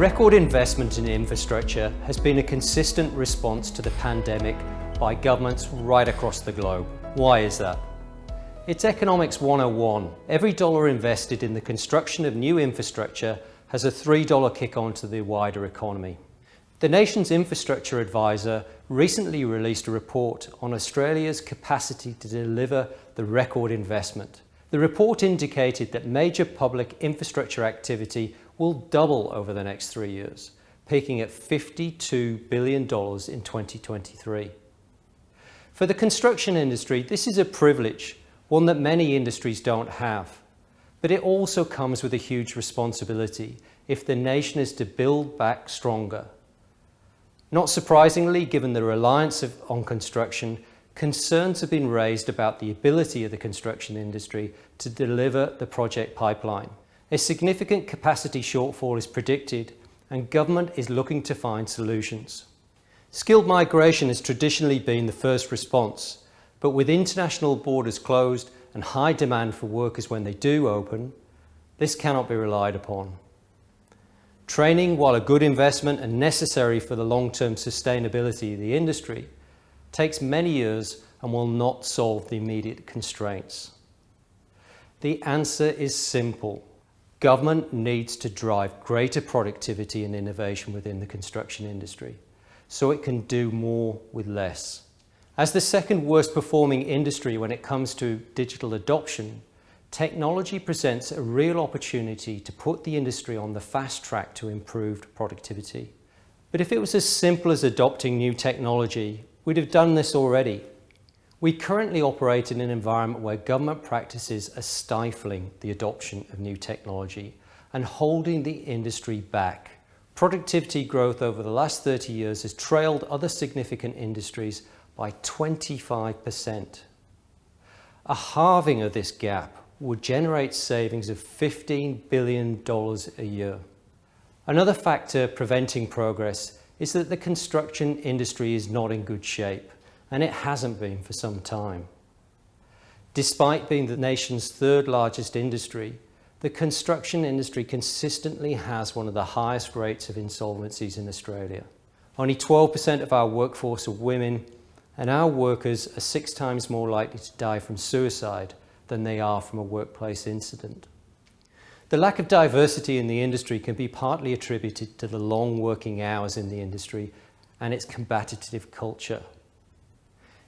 Record investment in infrastructure has been a consistent response to the pandemic by governments right across the globe. Why is that? It's Economics 101. Every dollar invested in the construction of new infrastructure has a $3 kick on to the wider economy. The nation's infrastructure advisor recently released a report on Australia's capacity to deliver the record investment. The report indicated that major public infrastructure activity will double over the next 3 years, peaking at $52 billion in 2023. For the construction industry, this is a privilege, one that many industries don't have. But it also comes with a huge responsibility if the nation is to build back stronger. Not surprisingly, given the reliance on construction, concerns have been raised about the ability of the construction industry to deliver the project pipeline. A significant capacity shortfall is predicted, and government is looking to find solutions. Skilled migration has traditionally been the first response, but with international borders closed and high demand for workers when they do open, this cannot be relied upon. Training, while a good investment and necessary for the long-term sustainability of the industry, takes many years and will not solve the immediate constraints. The answer is simple. Government needs to drive greater productivity and innovation within the construction industry, so it can do more with less. As the second worst performing industry when it comes to digital adoption, technology presents a real opportunity to put the industry on the fast track to improved productivity. But if it was as simple as adopting new technology, we'd have done this already. We currently operate in an environment where government practices are stifling the adoption of new technology and holding the industry back. Productivity growth over the last 30 years has trailed other significant industries by 25%. A halving of this gap would generate savings of $15 billion a year. Another factor preventing progress is that the construction industry is not in good shape, and it hasn't been for some time. Despite being the nation's third largest industry, the construction industry consistently has one of the highest rates of insolvencies in Australia. Only 12% of our workforce are women, and our workers are 6 times more likely to die from suicide than they are from a workplace incident. The lack of diversity in the industry can be partly attributed to the long working hours in the industry and its combative culture.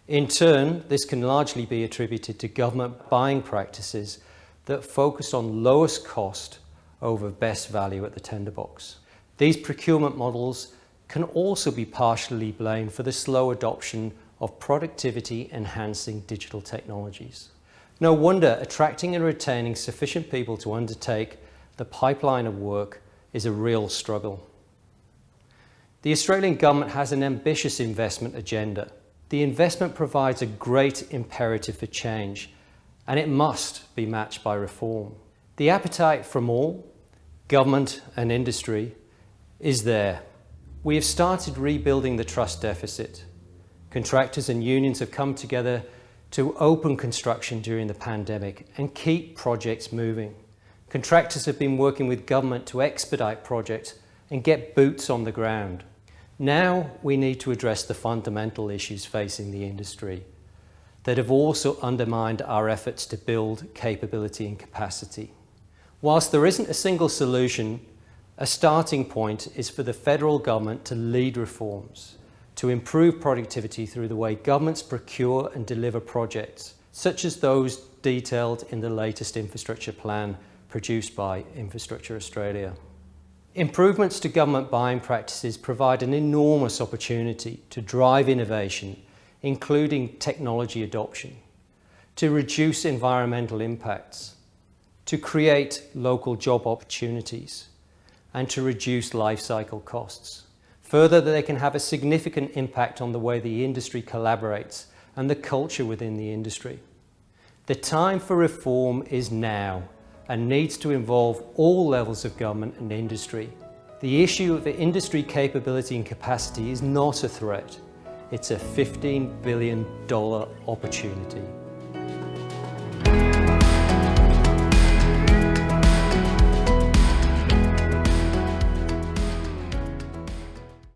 In turn, this can largely be attributed to government buying practices that focus on lowest cost over best value at the tender box. These procurement models can also be partially blamed for the slow adoption of productivity-enhancing digital technologies. No wonder attracting and retaining sufficient people to undertake the pipeline of work is a real struggle. The Australian government has an ambitious investment agenda. The investment provides a great imperative for change, and it must be matched by reform. The appetite from all, government and industry, is there. We have started rebuilding the trust deficit. Contractors and unions have come together to open construction during the pandemic and keep projects moving. Contractors have been working with government to expedite projects and get boots on the ground. Now we need to address the fundamental issues facing the industry that have also undermined our efforts to build capability and capacity. Whilst there isn't a single solution, a starting point is for the federal government to lead reforms, to improve productivity through the way governments procure and deliver projects, such as those detailed in the latest infrastructure plan produced by Infrastructure Australia. Improvements to government buying practices provide an enormous opportunity to drive innovation, including technology adoption, to reduce environmental impacts, to create local job opportunities, and to reduce life cycle costs. Further, they can have a significant impact on the way the industry collaborates and the culture within the industry. The time for reform is now and needs to involve all levels of government and industry. The issue of industry capability and capacity is not a threat. It's a $15 billion opportunity.